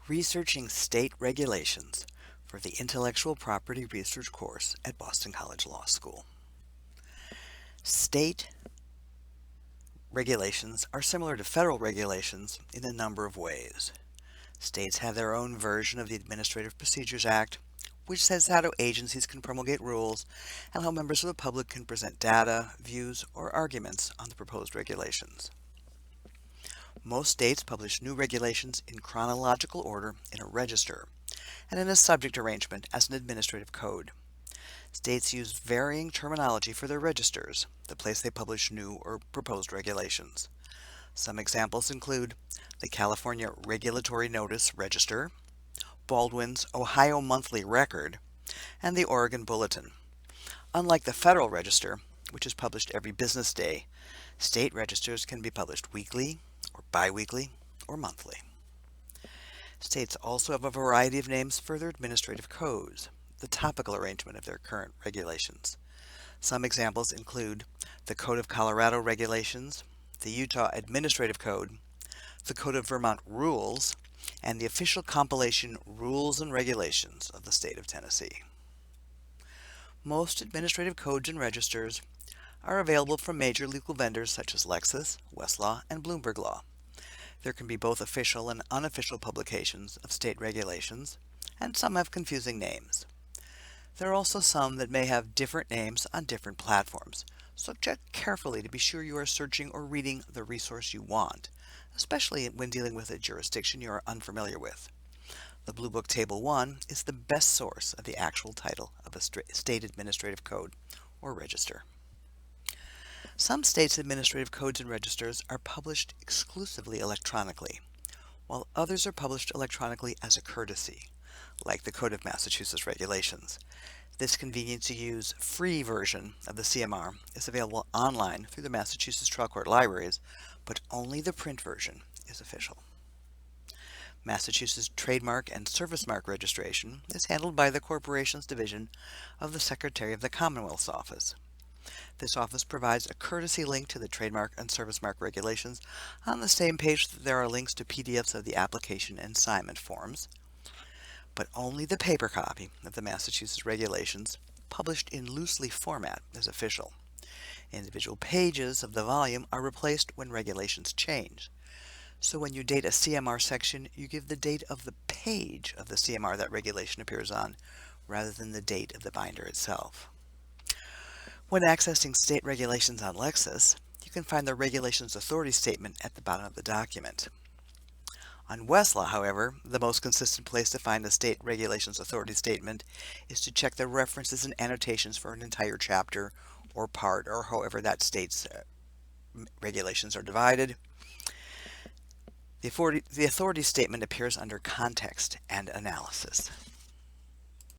Researching State Regulations for the Intellectual Property Research course at Boston College Law School. State regulations are similar to federal regulations in a number of ways. States have their own version of the Administrative Procedures Act, which says how agencies can promulgate rules and how members of the public can present data, views, or arguments on the proposed regulations. Most states publish new regulations in chronological order in a register and in a subject arrangement as an administrative code. States use varying terminology for their registers, the place they publish new or proposed regulations. Some examples include the California Regulatory Notice Register, Baldwin's Ohio Monthly Record, and the Oregon Bulletin. Unlike the Federal Register, which is published every business day, state registers can be published weekly, or biweekly, or monthly. States also have a variety of names for their administrative codes, the topical arrangement of their current regulations. Some examples include the Code of Colorado Regulations, the Utah Administrative Code, the Code of Vermont Rules, and the official compilation Rules and Regulations of the state of Tennessee. Most administrative codes and registers are available from major legal vendors such as Lexis, Westlaw, and Bloomberg Law. There can be both official and unofficial publications of state regulations, and some have confusing names. There are also some that may have different names on different platforms, so check carefully to be sure you are searching or reading the resource you want, especially when dealing with a jurisdiction you are unfamiliar with. The Blue Book Table 1 is the best source of the actual title of a state administrative code or register. Some states' administrative codes and registers are published exclusively electronically, while others are published electronically as a courtesy, like the Code of Massachusetts Regulations. This convenient-to-use free version of the CMR is available online through the Massachusetts Trial Court Libraries, but only the print version is official. Massachusetts Trademark and Service Mark Registration is handled by the Corporations Division of the Secretary of the Commonwealth's Office. This office provides a courtesy link to the Trademark and Service Mark Regulations. On the same page, there are links to PDFs of the application and assignment forms, but only the paper copy of the Massachusetts regulations, published in loose leaf format, is official. Individual pages of the volume are replaced when regulations change. So when you date a CMR section, you give the date of the page of the CMR that regulation appears on, rather than the date of the binder itself. When accessing state regulations on Lexis, you can find the Regulations Authority Statement at the bottom of the document. On Westlaw, however, the most consistent place to find the State Regulations Authority Statement is to check the references and annotations for an entire chapter or part, or however that state's regulations are divided. The authority statement appears under Context and Analysis.